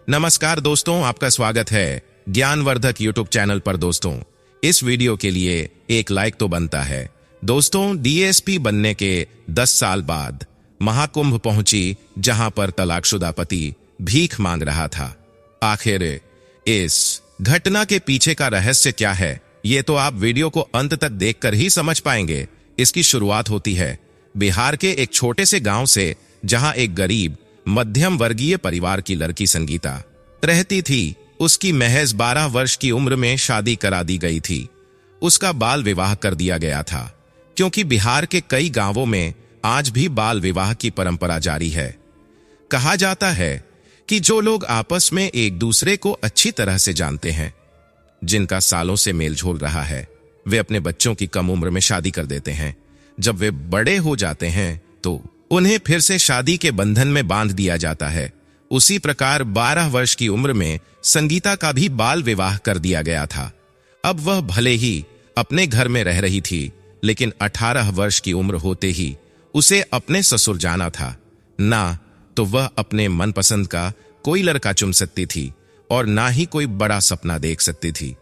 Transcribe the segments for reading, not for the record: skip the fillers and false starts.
नमस्कार दोस्तों, आपका स्वागत है ज्ञानवर्धक यूट्यूब चैनल पर। दोस्तों, इस वीडियो के लिए एक लाइक तो बनता है। दोस्तों, डीएसपी बनने के 10 साल बाद महाकुंभ पहुंची, जहां पर तलाकशुदा पति भीख मांग रहा था। आखिर इस घटना के पीछे का रहस्य क्या है, ये तो आप वीडियो को अंत तक देखकर ही समझ पाएंगे। इसकी शुरुआत होती है बिहार के एक छोटे से गांव से, जहां एक गरीब मध्यम वर्गीय परिवार की लड़की संगीता रहती थी। उसकी महज 12 वर्ष की उम्र में शादी करा दी गई थी। उसका बाल विवाह कर दिया गया था, क्योंकि बिहार के कई गांवों में आज भी बाल विवाह की परंपरा जारी है। कहा जाता है कि जो लोग आपस में एक दूसरे को अच्छी तरह से जानते हैं, जिनका सालों से मेलझोल रहा है, वे अपने बच्चों की कम उम्र में शादी कर देते हैं। जब वे बड़े हो जाते हैं तो उन्हें फिर से शादी के बंधन में बांध दिया जाता है। उसी प्रकार 12 वर्ष की उम्र में संगीता का भी बाल विवाह कर दिया गया था। अब वह भले ही अपने घर में रह रही थी, लेकिन 18 वर्ष की उम्र होते ही उसे अपने ससुर जाना था। ना तो वह अपने मनपसंद का कोई लड़का चुन सकती थी, और ना ही कोई बड़ा सपना देख सकती थी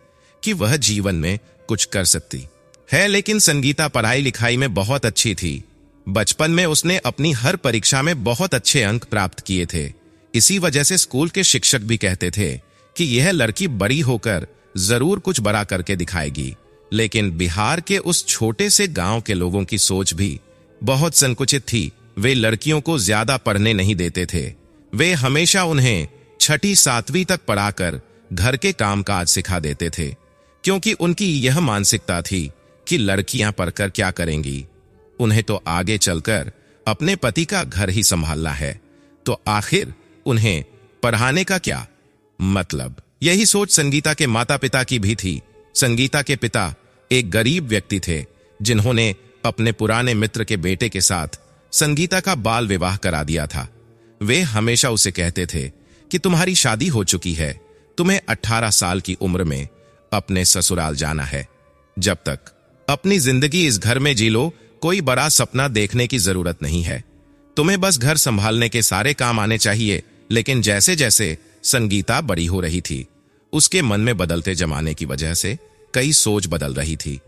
कि वह जीवन में कुछ कर सकती है। लेकिन संगीता पढ़ाई लिखाई में बहुत अच्छी थी। बचपन में उसने अपनी हर परीक्षा में बहुत अच्छे अंक प्राप्त किए थे। इसी वजह से स्कूल के शिक्षक भी कहते थे कि यह लड़की बड़ी होकर जरूर कुछ बड़ा करके दिखाएगी। लेकिन बिहार के उस छोटे से गांव के लोगों की सोच भी बहुत संकुचित थी। वे लड़कियों को ज्यादा पढ़ने नहीं देते थे। वे हमेशा उन्हें 6ठी 7वीं तक पढ़ाकर घर के कामकाज सिखा देते थे, क्योंकि उनकी यह मानसिकता थी कि लड़कियां पढ़कर क्या करेंगी, उन्हें तो आगे चलकर अपने पति का घर ही संभालना है, तो आखिर उन्हें पढ़ाने का क्या मतलब। यही सोच संगीता के माता पिता की भी थी। संगीता के पिता एक गरीब व्यक्ति थे, जिन्होंने अपने पुराने मित्र के बेटे के साथ संगीता का बाल विवाह करा दिया था। वे हमेशा उसे कहते थे कि तुम्हारी शादी हो चुकी है, तुम्हें 18 साल की उम्र में अपने ससुराल जाना है। जब तक अपनी जिंदगी इस घर में जी लो, कोई बड़ा सपना देखने की जरूरत नहीं है। तुम्हें बस घर संभालने के सारे काम आने चाहिए। लेकिन जैसे जैसे संगीता बड़ी हो रही थी, उसके मन में बदलते जमाने की वजह से कई सोच बदल रही थी।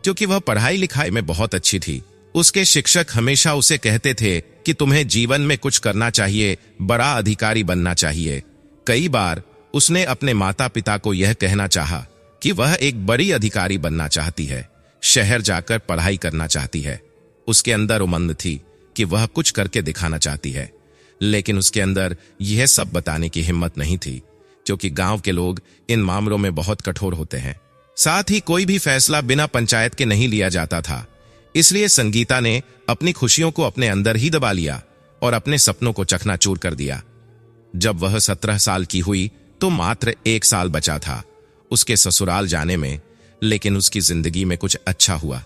क्योंकि वह पढ़ाई लिखाई में बहुत अच्छी थी, उसके शिक्षक हमेशा उसे कहते थे कि तुम्हें जीवन में कुछ करना चाहिए, बड़ा अधिकारी बनना चाहिए। कई बार उसने अपने माता पिता को यह कहना चाहा कि वह एक बड़ी अधिकारी बनना चाहती है, शहर जाकर पढ़ाई करना चाहती है। उसके अंदर उमंग थी कि वह कुछ करके दिखाना चाहती है, लेकिन उसके अंदर यह सब बताने की हिम्मत नहीं थी, क्योंकि गांव के लोग इन मामलों में बहुत कठोर होते हैं। साथ ही कोई भी फैसला बिना पंचायत के नहीं लिया जाता था। इसलिए संगीता ने अपनी खुशियों को अपने अंदर ही दबा लिया और अपने सपनों को चकनाचूर कर दिया। जब वह 17 साल की हुई तो मात्र 1 साल बचा था उसके ससुराल जाने में। लेकिन उसकी जिंदगी में कुछ अच्छा हुआ,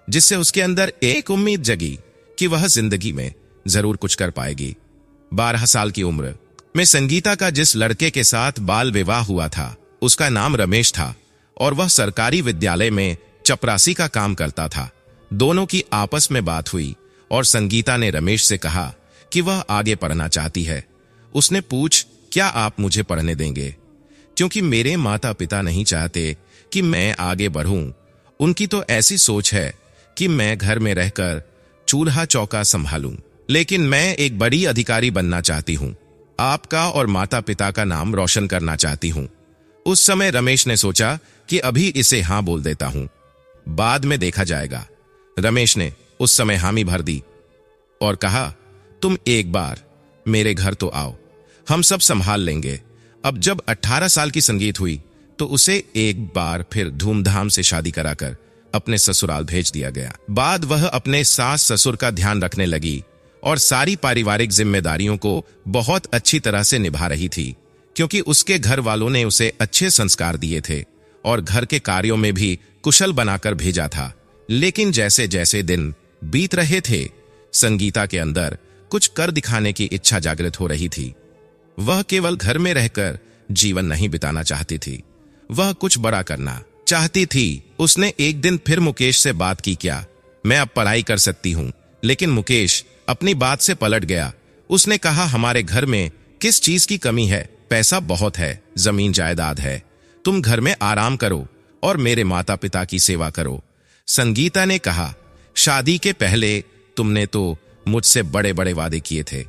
जिससे उसके अंदर एक उम्मीद जगी कि वह जिंदगी में जरूर कुछ कर पाएगी। 12 साल की उम्र में संगीता का जिस लड़के के साथ बाल विवाह हुआ था, उसका नाम रमेश था, और वह सरकारी विद्यालय में चपरासी का काम करता था। दोनों की आपस में बात हुई और संगीता ने रमेश से कहा कि वह आगे पढ़ना चाहती है। उसने पूछ, क्या आप मुझे पढ़ने देंगे? क्योंकि मेरे माता पिता नहीं चाहते कि मैं आगे बढ़ूं। उनकी तो ऐसी सोच है कि मैं घर में रहकर चूल्हा चौका संभालूं, लेकिन मैं एक बड़ी अधिकारी बनना चाहती हूं। आपका और माता पिता का नाम रोशन करना चाहती हूं। उस समय रमेश ने सोचा कि अभी इसे हां बोल देता हूं, बाद में देखा जाएगा। रमेश ने उस समय हामी भर दी और कहा, तुम एक बार मेरे घर तो आओ, हम सब संभाल लेंगे। अब जब 18 साल की संगीत हुई तो उसे एक बार फिर धूमधाम से शादी कराकर अपने ससुराल भेज दिया गया। बाद वह अपने सास ससुर का ध्यान रखने लगी और सारी पारिवारिक जिम्मेदारियों को बहुत अच्छी तरह से निभा रही थी, क्योंकि उसके घर वालों ने उसे अच्छे संस्कार दिए थे और घर के कार्यों में भी कुशल बनाकर भेजा था। लेकिन जैसे जैसे दिन बीत रहे थे, संगीता के अंदर कुछ कर दिखाने की इच्छा जागृत हो रही थी। वह केवल घर में रहकर जीवन नहीं बिताना चाहती थी, वह कुछ बड़ा करना चाहती थी। उसने एक दिन फिर मुकेश से बात की, क्या मैं अब पढ़ाई कर सकती हूं? लेकिन मुकेश अपनी बात से पलट गया। उसने कहा, हमारे घर में किस चीज की कमी है पैसा बहुत है, जमीन जायदाद है, तुम घर में आराम करो और मेरे माता पिता की सेवा करो। संगीता ने कहा, शादी के पहले तुमने तो मुझसे बड़े बड़े वादे किए थे।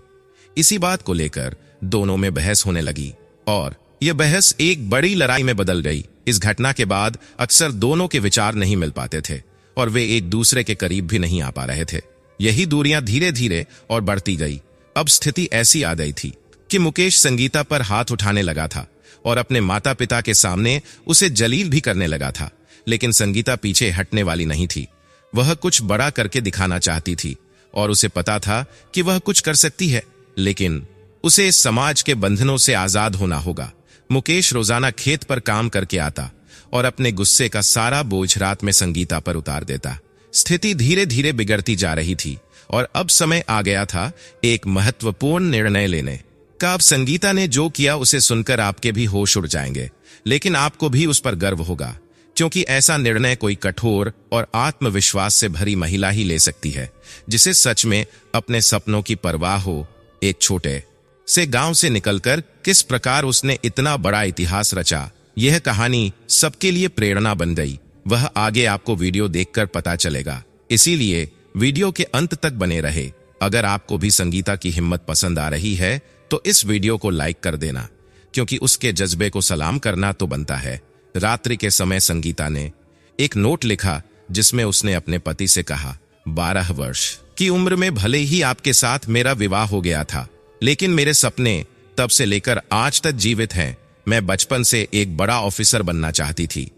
इसी बात को लेकर दोनों में बहस होने लगी और यह बहस एक बड़ी लड़ाई में बदल गई। इस घटना के बाद अक्सर दोनों के विचार नहीं मिल पाते थे और वे एक दूसरे के करीब भी नहीं आ पा रहे थे। यही दूरियां धीरे धीरे और बढ़ती गई। अब स्थिति ऐसी आ गई थी कि मुकेश संगीता पर हाथ उठाने लगा था और अपने माता पिता के सामने उसे जलील भी करने लगा था। लेकिन संगीता पीछे हटने वाली नहीं थी। वह कुछ बड़ा करके दिखाना चाहती थी और उसे पता था कि वह कुछ कर सकती है, लेकिन उसे इस समाज के बंधनों से आजाद होना होगा। मुकेश रोजाना खेत पर काम करके आता और अपने गुस्से का सारा बोझ रात में संगीता पर उतार देता। स्थिति धीरे धीरे बिगड़ती जा रही थी और अब समय आ गया था एक महत्वपूर्ण निर्णय लेने का। अब संगीता ने जो किया उसे सुनकर आपके भी होश उड़ जाएंगे, लेकिन आपको भी उस पर गर्व होगा, क्योंकि ऐसा निर्णय कोई कठोर और आत्मविश्वास से भरी महिला ही ले सकती है, जिसे सच में अपने सपनों की परवाह हो। एक छोटे से गांव से निकलकर किस प्रकार उसने इतना बड़ा इतिहास रचा, यह कहानी सबके लिए प्रेरणा बन गई। वह आगे आपको वीडियो देखकर पता चलेगा, इसीलिए वीडियो के अंत तक बने रहे। अगर आपको भी संगीता की हिम्मत पसंद आ रही है तो इस वीडियो को लाइक कर देना, क्योंकि उसके जज्बे को सलाम करना तो बनता है। रात्रि के समय संगीता ने एक नोट लिखा जिसमें उसने अपने पति से कहा, 12 वर्ष की उम्र में भले ही आपके साथ मेरा विवाह हो गया था, लेकिन मेरे सपने तब से लेकर आज तक जीवित हैं। मैं बचपन से एक बड़ा ऑफिसर बनना चाहती थी,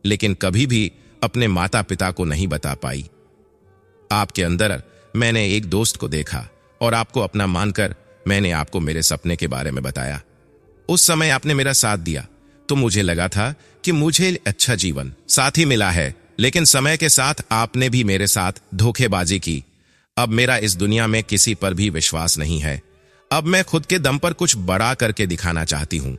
लेकिन कभी भी अपने माता पिता को नहीं बता पाई। आपके अंदर मैंने एक दोस्त को देखा और आपको अपना मानकर मैंने आपको मेरे सपने के बारे में बताया। उस समय आपने मेरा साथ दिया तो मुझे लगा था कि मुझे अच्छा जीवन साथी मिला है, लेकिन समय के साथ आपने भी मेरे साथ धोखेबाजी की। अब मेरा इस दुनिया में किसी पर भी विश्वास नहीं है। अब मैं खुद के दम पर कुछ बड़ा करके दिखाना चाहती हूं,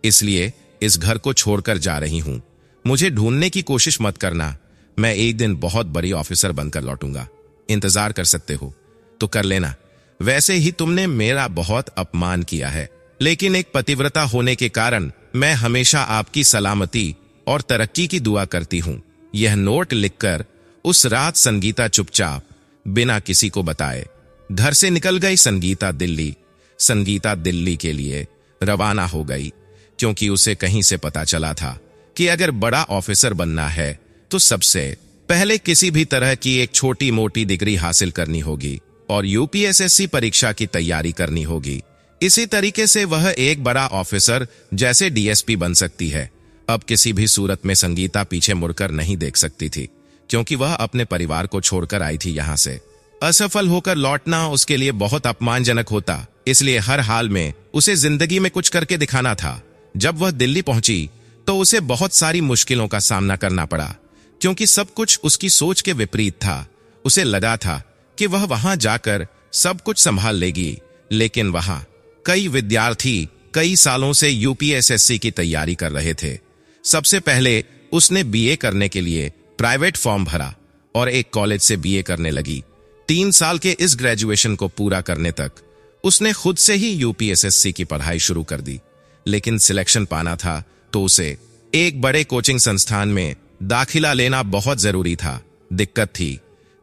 इसलिए इस घर को छोड़कर जा रही हूं। मुझे ढूंढने की कोशिश मत करना, मैं एक दिन बहुत बड़ी ऑफिसर बनकर लौटूंगा। इंतजार कर सकते हो तो कर लेना। वैसे ही तुमने मेरा बहुत अपमान किया है, लेकिन एक पतिव्रता होने के कारण मैं हमेशा आपकी सलामती और तरक्की की दुआ करती हूं। यह नोट लिखकर उस रात संगीता चुपचाप बिना किसी को बताए घर से निकल गई। संगीता दिल्ली के लिए रवाना हो गई, क्योंकि उसे कहीं से पता चला था कि अगर बड़ा ऑफिसर बनना है तो सबसे पहले किसी भी तरह की एक छोटी मोटी डिग्री हासिल करनी होगी और यूपीएसएससी परीक्षा की तैयारी करनी होगी। इसी तरीके से वह एक बड़ा ऑफिसर जैसे डीएसपी बन सकती है। अब किसी भी सूरत में संगीता पीछे मुड़कर नहीं देख सकती थी, क्योंकि वह अपने परिवार को छोड़कर आई थी। यहां से असफल होकर लौटना उसके लिए बहुत अपमानजनक होता, इसलिए हर हाल में उसे जिंदगी में कुछ करके दिखाना था। जब वह दिल्ली पहुंची तो उसे बहुत सारी मुश्किलों का सामना करना पड़ा, क्योंकि सब कुछ उसकी सोच के विपरीत था। उसे लगा था कि वह वहां जाकर सब कुछ संभाल लेगी, लेकिन वहां कई विद्यार्थी कई सालों से यूपीएसएससी की तैयारी कर रहे थे। सबसे पहले उसने बीए करने के लिए प्राइवेट फॉर्म भरा और एक कॉलेज से बीए करने लगी। 3 साल के इस ग्रेजुएशन को पूरा करने तक उसने खुद से ही यूपीएसएससी की पढ़ाई शुरू कर दी, लेकिन सिलेक्शन पाना था तो उसे एक बड़े कोचिंग संस्थान में दाखिला लेना बहुत जरूरी था। दिक्कत थी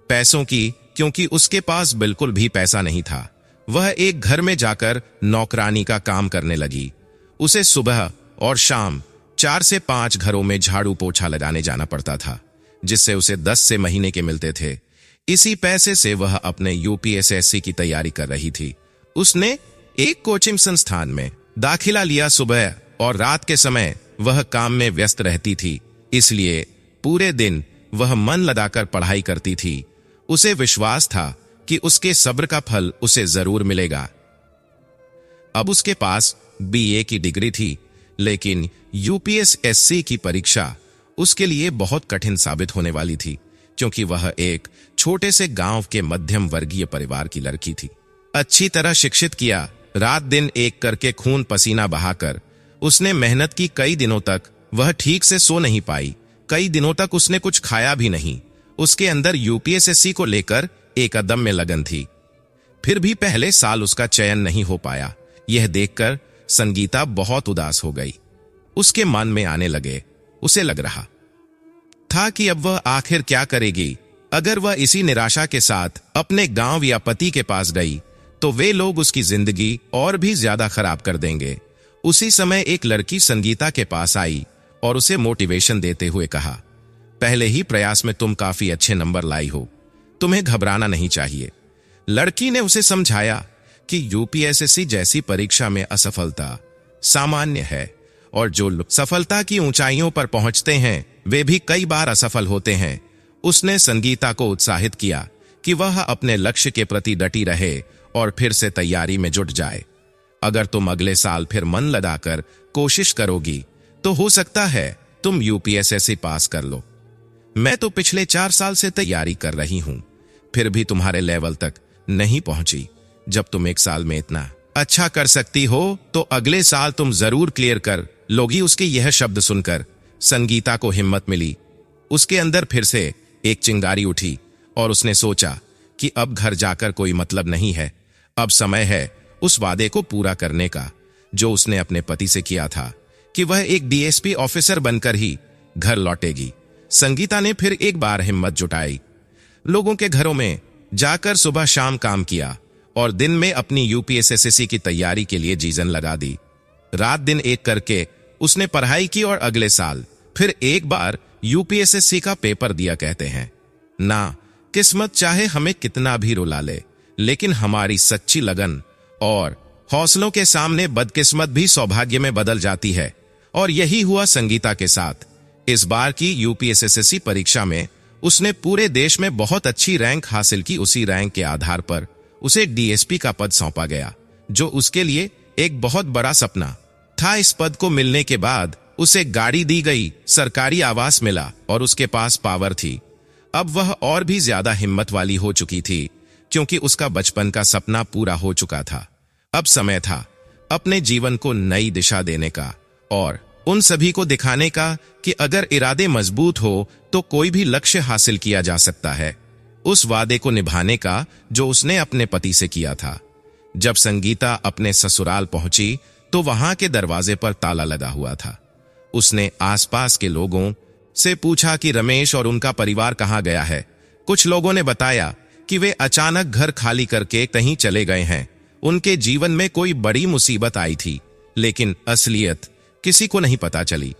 पैसों की, क्योंकि उसके पास बिल्कुल भी पैसा नहीं था। वह एक घर में जाकर नौकरानी का काम करने लगी। उसे सुबह और शाम 4 से 5 घरों में झाड़ू पोछा लगाने जाना पड़ता था, जिससे उसे 10 से महीने के मिलते थे। इसी पैसे से वह अपने यूपीएसएससी की तैयारी कर रही थी। उसने एक कोचिंग संस्थान में दाखिला लिया। सुबह और रात के समय वह काम में व्यस्त रहती थी, इसलिए पूरे दिन वह मन लगाकर पढ़ाई करती थी। उसे विश्वास था कि उसके सब्र का फल उसे जरूर मिलेगा। अब उसके पास बीए की डिग्री थी, लेकिन यूपीएसएससी की परीक्षा उसके लिए बहुत कठिन साबित होने वाली थी, क्योंकि वह एक छोटे से गांव के मध्यम वर्गीय परिवार की लड़की थी। अच्छी तरह शिक्षित किया, रात दिन एक करके खून पसीना बहाकर उसने मेहनत की। कई दिनों तक वह ठीक से सो नहीं पाई, कई दिनों तक उसने कुछ खाया भी नहीं। उसके अंदर यूपीएसएससी को लेकर एक अदम्य लगन थी। फिर भी पहले साल उसका चयन नहीं हो पाया। यह देखकर संगीता बहुत उदास हो गई। उसके मन में आने लगे, उसे लग रहा था कि अब वह आखिर क्या करेगी। अगर वह इसी निराशा के साथ अपने गांव या पति के पास गई तो वे लोग उसकी जिंदगी और भी ज्यादा खराब कर देंगे। उसी समय एक लड़की संगीता के पास आई और उसे मोटिवेशन देते हुए कहा, पहले ही प्रयास में तुम काफी अच्छे नंबर लाई हो, तुम्हें घबराना नहीं चाहिए। लड़की ने उसे समझाया कि यूपीएसएससी जैसी परीक्षा में असफलता सामान्य है और जो लोग सफलता की ऊंचाइयों पर पहुंचते हैं वे भी कई बार असफल होते हैं। उसने संगीता को उत्साहित किया कि वह अपने लक्ष्य के प्रति डटी रहे और फिर से तैयारी में जुट जाए। अगर तुम अगले साल फिर मन लगाकर कोशिश करोगी तो हो सकता है तुम यूपीएसएससी पास कर लो। मैं तो पिछले 4 साल से तैयारी कर रही हूं, फिर भी तुम्हारे लेवल तक नहीं पहुंची। जब तुम 1 साल में इतना अच्छा कर सकती हो तो अगले साल तुम जरूर क्लियर कर लोगी। उसके यह शब्द सुनकर संगीता को हिम्मत मिली। उसके अंदर फिर से एक चिंगारी उठी और उसने सोचा कि अब घर जाकर कोई मतलब नहीं है। अब समय है उस वादे को पूरा करने का जो उसने अपने पति से किया था कि वह एक डीएसपी ऑफिसर बनकर ही घर लौटेगी। संगीता ने फिर एक बार हिम्मत जुटाई, लोगों के घरों में जाकर सुबह शाम काम किया और दिन में अपनी यूपीएसएससी की तैयारी के लिए जीजन लगा दी। रात दिन एक करके उसने पढ़ाई की और अगले साल फिर एक बार यूपीएसएससी का पेपर दिया। कहते हैं ना, किस्मत चाहे हमें कितना भी रुला ले, लेकिन हमारी सच्ची लगन और हौसलों के सामने बदकिस्मत भी सौभाग्य में बदल जाती है। और यही हुआ संगीता के साथ। इस बार की यूपीएसएससी परीक्षा में उसने पूरे देश में बहुत अच्छी रैंक हासिल की। उसी रैंक के आधार पर उसे डीएसपी का पद सौंपा गया, जो उसके लिए एक बहुत बड़ा सपना था। इस पद को मिलने के बाद उसे गाड़ी दी गई, सरकारी आवास मिला और उसके पास पावर थी। अब वह और भी ज्यादा हिम्मत वाली हो चुकी थी क्योंकि उसका बचपन का सपना पूरा हो चुका था। अब समय था अपने जीवन को नई दिशा देने का और उन सभी को दिखाने का कि अगर इरादे मजबूत हो तो कोई भी लक्ष्य हासिल किया जा सकता है। उस वादे को निभाने का जो उसने अपने पति से किया था। जब संगीता अपने ससुराल पहुंची तो वहां के दरवाजे पर ताला लगा हुआ था। उसने आसपास के लोगों से पूछा कि रमेश और उनका परिवार कहां गया है। कुछ लोगों ने बताया कि वे अचानक घर खाली करके कहीं चले गए हैं। उनके जीवन में कोई बड़ी मुसीबत आई थी, लेकिन असलियत किसी को नहीं पता चली।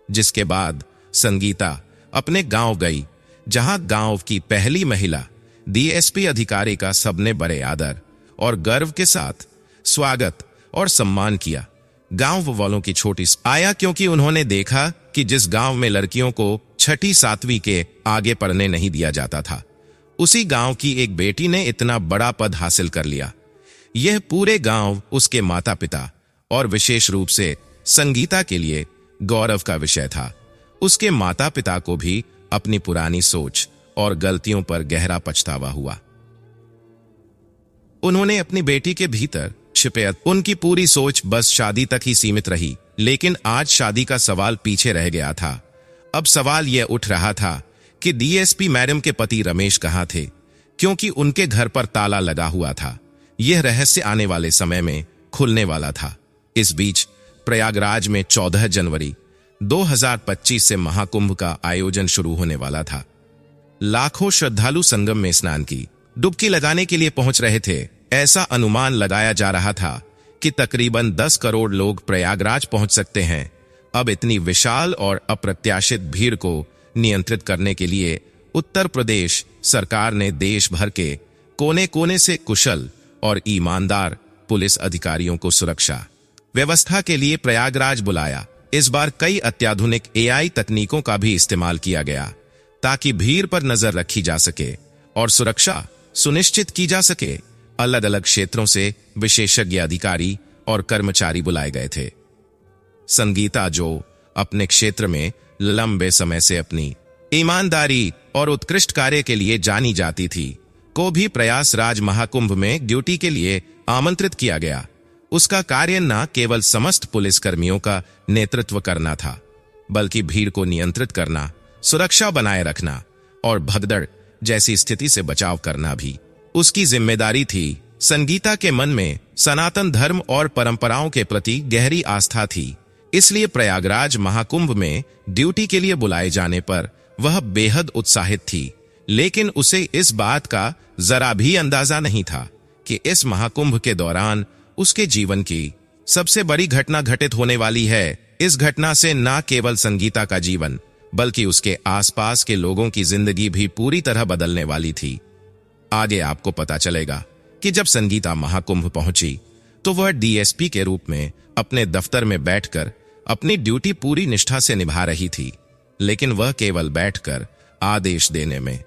जिसके बाद संगीता अपने गांव गई, जहां गांव की पहली महिला डीएसपी अधिकारी का सबने बड़े आदर और गर्व के साथ स्वागत और सम्मान किया। गांव वालों की छोटी आया क्योंकि उन्होंने देखा कि जिस गांव में लड़कियों को 6ठी 7वीं के आगे पढ़ने नहीं दिया जाता था, उसी गांव की एक बेटी ने इतना बड़ा पद हासिल कर लिया। यह पूरे गांव, उसके माता पिता और विशेष रूप से संगीता के लिए गौरव का विषय था। उसके माता पिता को भी अपनी पुरानी सोच और गलतियों पर गहरा पछतावा हुआ। उन्होंने अपनी बेटी के भीतर छिपे उनकी पूरी सोच बस शादी तक ही सीमित रही, लेकिन आज शादी का सवाल पीछे रह गया था। अब सवाल यह उठ रहा था कि डीएसपी मैडम के पति रमेश कहां थे, क्योंकि उनके घर पर ताला लगा हुआ था। यह रहस्य आने वाले समय में खुलने वाला था। इस बीच प्रयागराज में 14 जनवरी 2025 से महाकुंभ का आयोजन शुरू होने वाला था। लाखों श्रद्धालु संगम में स्नान की डुबकी लगाने के लिए पहुंच रहे थे। ऐसा अनुमान लगाया जा रहा था कि तकरीबन 10 करोड़ लोग प्रयागराज पहुंच सकते हैं। अब इतनी विशाल और अप्रत्याशित भीड़ को नियंत्रित करने के लिए उत्तर प्रदेश सरकार ने देश भर के कोने कोने से कुशल और ईमानदार पुलिस अधिकारियों को सुरक्षा व्यवस्था के लिए प्रयागराज बुलाया। इस बार कई अत्याधुनिक एआई तकनीकों का भी इस्तेमाल किया गया ताकि भीड़ पर नजर रखी जा सके और सुरक्षा सुनिश्चित की जा सके। अलग अलग क्षेत्रों से विशेषज्ञ अधिकारी और कर्मचारी बुलाए गए थे। संगीता, जो अपने क्षेत्र में लंबे समय से अपनी ईमानदारी और उत्कृष्ट कार्य के लिए जानी जाती थी, को भी प्रयागराज महाकुंभ में ड्यूटी के लिए आमंत्रित किया गया। उसका कार्य न केवल समस्त पुलिसकर्मियों का नेतृत्व करना था, बल्कि भीड़ को नियंत्रित करना, सुरक्षा बनाए रखना और भगदड़ जैसी स्थिति से बचाव करना भी उसकी जिम्मेदारी थी। संगीता के मन में सनातन धर्म और परंपराओं के प्रति गहरी आस्था थी, इसलिए प्रयागराज महाकुंभ में ड्यूटी के लिए बुलाए जाने पर वह बेहद उत्साहित थी। लेकिन उसे इस बात का जरा भी अंदाजा नहीं था कि इस महाकुंभ के दौरान उसके जीवन की सबसे बड़ी घटना घटित होने वाली है। इस घटना से न केवल संगीता का जीवन बल्कि उसके आसपास के लोगों की जिंदगी भी पूरी तरह बदलने वाली थी। आगे आपको पता चलेगा कि जब संगीता महाकुंभ पहुंची तो वह डीएसपी के रूप में अपने दफ्तर में बैठकर अपनी ड्यूटी पूरी निष्ठा से निभा रही थी, लेकिन वह केवल बैठकर आदेश देने में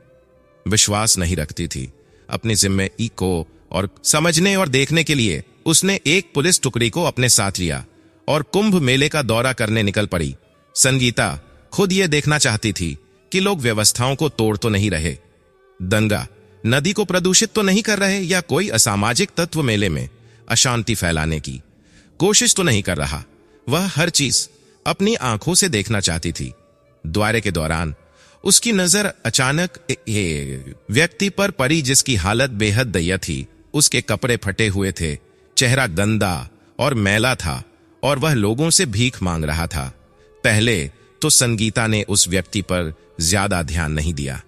विश्वास नहीं रखती थी। अपनी जिम्मेदारी को और समझने और देखने के लिए उसने एक पुलिस टुकड़ी को अपने साथ लिया और कुंभ मेले का दौरा करने निकल पड़ी। संगीता खुद यह देखना चाहती थी कि लोग व्यवस्थाओं को तोड़ तो नहीं रहे, दंगा नदी को प्रदूषित तो नहीं कर रहे, या कोई असामाजिक तत्व मेले में अशांति फैलाने की कोशिश तो नहीं कर रहा। वह हर चीज अपनी आंखों से देखना चाहती थी। दौरे के दौरान उसकी नजर अचानक व्यक्ति पर पड़ी जिसकी हालत बेहद दयनीय थी। उसके कपड़े फटे हुए थे, चेहरा गंदा और मैला था और वह लोगों से भीख मांग रहा था। पहले तो संगीता ने उस व्यक्ति पर ज्यादा ध्यान नहीं दिया,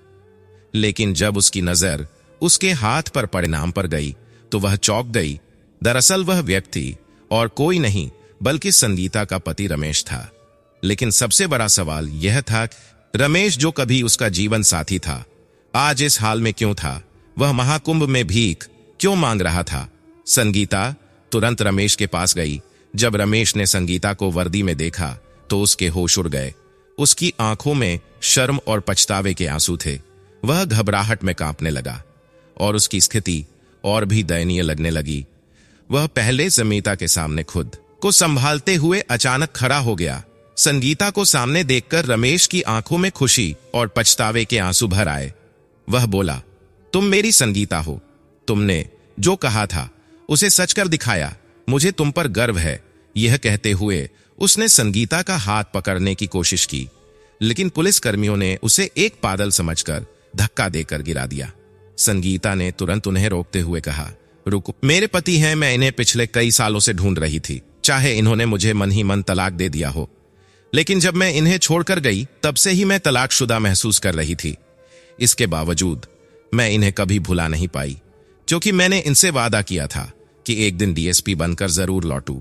लेकिन जब उसकी नजर उसके हाथ पर परिणाम पर गई तो वह चौंक गई। दरअसल वह व्यक्ति और कोई नहीं बल्कि संगीता का पति रमेश था। लेकिन सबसे बड़ा सवाल यह था, रमेश जो कभी उसका जीवन साथी था, आज इस हाल में क्यों था? वह महाकुंभ में भीख क्यों मांग रहा था? संगीता तुरंत रमेश के पास गई। जब रमेश ने संगीता को वर्दी में देखा तो उसके होश उड़ गए। उसकी आंखों में शर्म और पछतावे के आंसू थे। वह घबराहट में कांपने लगा और उसकी स्थिति और भी दयनीय लगने लगी। वह पहले संगीता के सामने खुद को संभालते हुए अचानक खड़ा हो गया। संगीता को सामने देखकर रमेश की आंखों में खुशी और पछतावे के आंसू भर आए। वह बोला, तुम मेरी संगीता हो। तुमने जो कहा था उसे सच कर दिखाया। मुझे तुम पर गर्व है। यह कहते हुए उसने संगीता का हाथ पकड़ने की कोशिश की, लेकिन पुलिसकर्मियों ने उसे एक पागल समझकर धक्का देकर गिरा दिया। संगीता ने तुरंत उन्हें रोकते हुए कहा, रुको, मेरे पति हैं, मैं इन्हें पिछले कई सालों से ढूंढ रही थी। चाहे इन्होंने मुझे मन ही मन तलाक दे दिया हो, लेकिन जब मैं इन्हें छोड़कर गई तब से ही मैं तलाकशुदा महसूस कर रही थी। इसके बावजूद मैं इन्हें कभी भुला नहीं पाई, क्योंकि मैंने इनसे वादा किया था कि एक दिन डीएसपी बनकर जरूर लौटूं।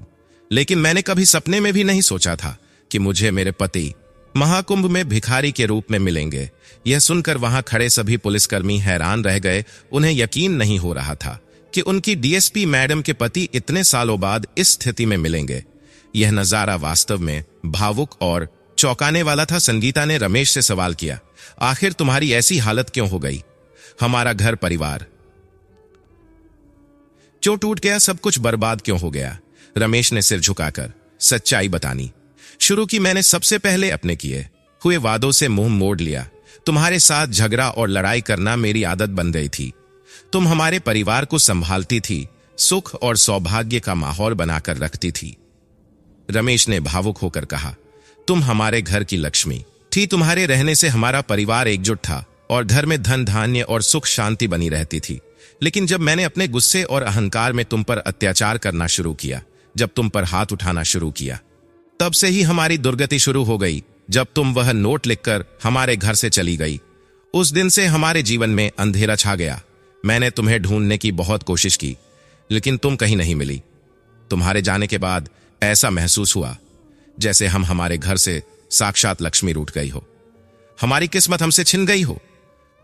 लेकिन मैंने कभी सपने में भी नहीं सोचा था कि मुझे मेरे पति महाकुंभ में भिखारी के रूप में मिलेंगे। यह सुनकर वहां खड़े सभी पुलिसकर्मी हैरान रह गए। उन्हें यकीन नहीं हो रहा था कि उनकी डीएसपी मैडम के पति इतने सालों बाद इस स्थिति में मिलेंगे। यह नजारा वास्तव में भावुक और चौंकाने वाला था। संगीता ने रमेश से सवाल किया, आखिर तुम्हारी ऐसी हालत क्यों हो गई? हमारा घर परिवार क्यों टूट गया? सब कुछ बर्बाद क्यों हो गया? रमेश ने सिर झुकाकर सच्चाई बतानी शुरू की। मैंने सबसे पहले अपने किए हुए वादों से मुंह मोड़ लिया। तुम्हारे साथ झगड़ा और लड़ाई करना मेरी आदत बन गई थी। तुम हमारे परिवार को संभालती थी, सुख और सौभाग्य का माहौल बनाकर रखती थी। रमेश ने भावुक होकर कहा, तुम हमारे घर की लक्ष्मी थी। तुम्हारे रहने से हमारा परिवार एकजुट था और घर में धन धान्य और सुख शांति बनी रहती थी। लेकिन जब मैंने अपने गुस्से और अहंकार में तुम पर अत्याचार करना शुरू किया, जब तुम पर हाथ उठाना शुरू किया, तब से ही हमारी दुर्गति शुरू हो गई। जब तुम वह नोट लिखकर हमारे घर से चली गई, उस दिन से हमारे जीवन में अंधेरा छा गया। मैंने तुम्हें ढूंढने की बहुत कोशिश की, लेकिन तुम कहीं नहीं मिली। तुम्हारे जाने के बाद ऐसा महसूस हुआ जैसे हम हमारे घर से साक्षात लक्ष्मी रूठ गई हो, हमारी किस्मत हमसे छिन गई हो।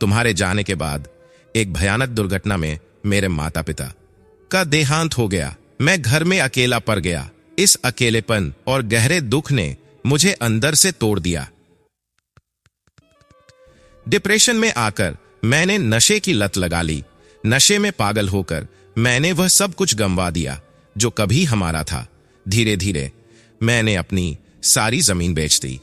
तुम्हारे जाने के बाद एक भयानक दुर्घटना में मेरे माता पिता का देहांत हो गया। मैं घर में अकेला पड़ गया। इस अकेलेपन और गहरे दुख ने मुझे अंदर से तोड़ दिया। डिप्रेशन में आकर मैंने नशे की लत लगा ली। नशे में पागल होकर मैंने वह सब कुछ गंवा दिया जो कभी हमारा था। धीरे धीरे मैंने अपनी सारी जमीन बेच दी।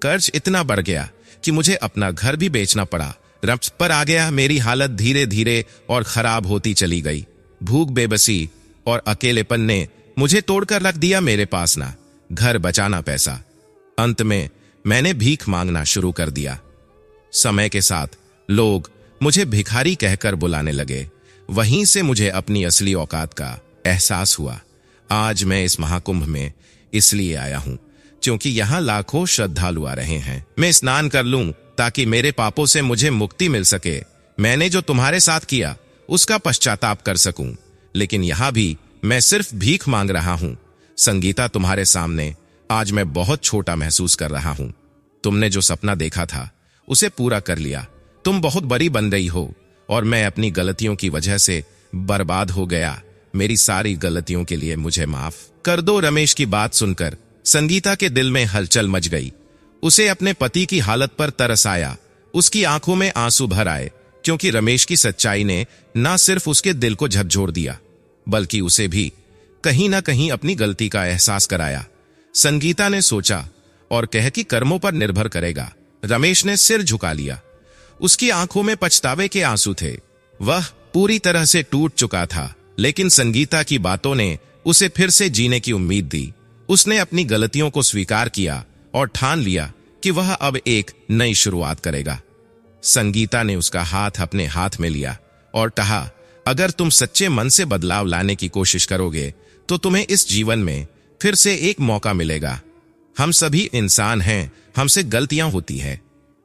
कर्ज इतना बढ़ गया कि मुझे अपना घर भी बेचना पड़ा। रब्स पर आ गया। मेरी हालत धीरे धीरे और खराब होती चली गई। भूख, बेबसी और अकेलेपन ने मुझे तोड़कर रख दिया। मेरे पास ना घर बचाना पैसा। अंत में मैंने भीख मांगना शुरू कर दिया। समय के साथ लोग मुझे भिखारी कहकर बुलाने लगे। वहीं से मुझे अपनी असली औकात का एहसास हुआ। आज मैं इस महाकुंभ में इसलिए आया हूं क्योंकि यहाँ लाखों श्रद्धालु आ रहे हैं। मैं स्नान कर लूं ताकि मेरे पापों से मुझे मुक्ति मिल सके। मैंने जो तुम्हारे साथ किया उसका पश्चाताप कर सकूं, लेकिन यहाँ भी मैं सिर्फ भीख मांग रहा हूं। संगीता, तुम्हारे सामने आज मैं बहुत छोटा महसूस कर रहा हूं। तुमने जो सपना देखा था उसे पूरा कर लिया। तुम बहुत बड़ी बन गई हो और मैं अपनी गलतियों की वजह से बर्बाद हो गया। मेरी सारी गलतियों के लिए मुझे माफ कर दो। रमेश की बात सुनकर संगीता के दिल में हलचल मच गई। उसे अपने पति की हालत पर तरस आया। उसकी आंखों में आंसू भर आए क्योंकि रमेश की सच्चाई ने न सिर्फ उसके दिल को झकझोर दिया बल्कि उसे भी कहीं ना कहीं अपनी गलती का एहसास कराया। संगीता ने सोचा और कह कि कर्मों पर निर्भर करेगा। रमेश ने सिर झुका लिया। उसकी आंखों में पछतावे के आंसू थे। वह पूरी तरह से टूट चुका था, लेकिन संगीता की बातों ने उसे फिर से जीने की उम्मीद दी। उसने अपनी गलतियों को स्वीकार किया और ठान लिया कि वह अब एक नई शुरुआत करेगा। संगीता ने उसका हाथ अपने हाथ में लिया और कहा, अगर तुम सच्चे मन से बदलाव लाने की कोशिश करोगे तो तुम्हें इस जीवन में फिर से एक मौका मिलेगा। हम सभी इंसान हैं, हमसे गलतियां होती हैं,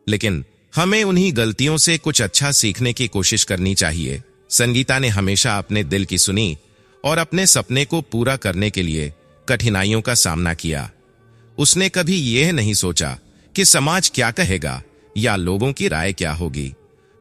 लेकिन हमें उन्हीं गलतियों से कुछ अच्छा सीखने की कोशिश करनी चाहिए। संगीता ने हमेशा अपने दिल की सुनी और अपने सपने को पूरा करने के लिए कठिनाइयों का सामना किया। उसने कभी यह नहीं सोचा कि समाज क्या कहेगा या लोगों की राय क्या होगी।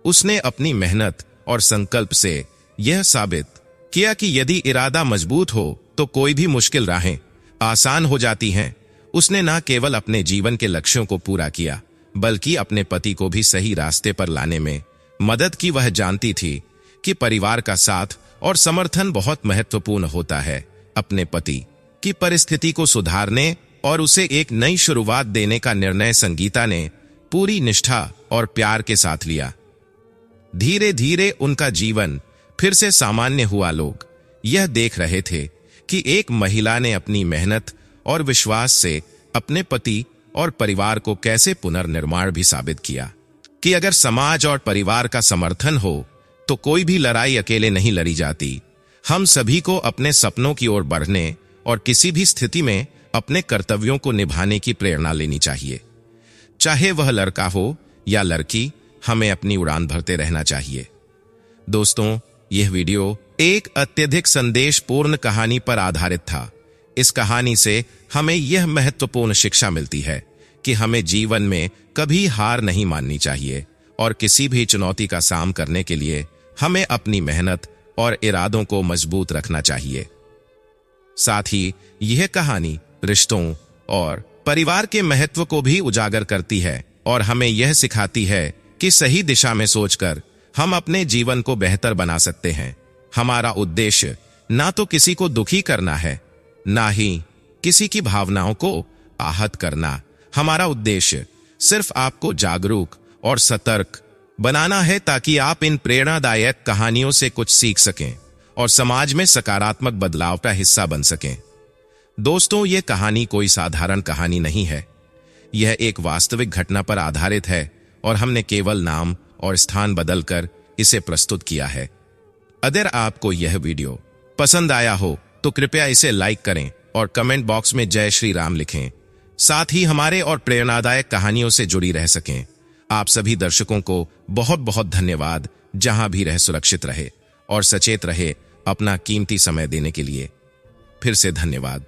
उसने अपनी मेहनत और संकल्प से यह साबित किया कि यदि इरादा मजबूत हो तो कोई भी मुश्किल राहें आसान हो जाती हैं। उसने न केवल अपने जीवन के लक्ष्यों को पूरा किया बल्कि अपने पति को भी सही रास्ते पर लाने में मदद की। वह जानती थी कि परिवार का साथ और समर्थन बहुत महत्वपूर्ण होता है। अपने पति की परिस्थिति को सुधारने और उसे एक नई शुरुआत देने का निर्णय संगीता ने पूरी निष्ठा और प्यार के साथ लिया। धीरे धीरे उनका जीवन फिर से सामान्य हुआ। लोग यह देख रहे थे कि एक महिला ने अपनी मेहनत और विश्वास से अपने पति और परिवार को कैसे पुनर्निर्माण भी साबित किया कि अगर समाज और परिवार का समर्थन हो तो कोई भी लड़ाई अकेले नहीं लड़ी जाती। हम सभी को अपने सपनों की ओर बढ़ने और किसी भी स्थिति में अपने कर्तव्यों को निभाने की प्रेरणा लेनी चाहिए। चाहे वह लड़का हो या लड़की, हमें अपनी उड़ान भरते रहना चाहिए। दोस्तों, यह वीडियो एक अत्यधिक संदेशपूर्ण कहानी पर आधारित था। इस कहानी से हमें यह महत्वपूर्ण शिक्षा मिलती है कि हमें जीवन में कभी हार नहीं माननी चाहिए और किसी भी चुनौती का सामना करने के लिए हमें अपनी मेहनत और इरादों को मजबूत रखना चाहिए। साथ ही यह कहानी रिश्तों और परिवार के महत्व को भी उजागर करती है और हमें यह सिखाती है कि सही दिशा में सोचकर हम अपने जीवन को बेहतर बना सकते हैं। हमारा उद्देश्य ना तो किसी को दुखी करना है, ना ही किसी की भावनाओं को आहत करना। हमारा उद्देश्य सिर्फ आपको जागरूक और सतर्क बनाना है ताकि आप इन प्रेरणादायक कहानियों से कुछ सीख सकें और समाज में सकारात्मक बदलाव का हिस्सा बन सकें। दोस्तों, यह कहानी कोई साधारण कहानी नहीं है। यह एक वास्तविक घटना पर आधारित है और हमने केवल नाम और स्थान बदलकर इसे प्रस्तुत किया है। अगर आपको यह वीडियो पसंद आया हो तो कृपया इसे लाइक करें और कमेंट बॉक्स में जय श्री राम लिखें। साथ ही हमारे और प्रेरणादायक कहानियों से जुड़ी रह सकें। आप सभी दर्शकों को बहुत बहुत धन्यवाद। जहां भी रहे सुरक्षित रहे और सचेत रहे। अपना कीमती समय देने के लिए फिर से धन्यवाद।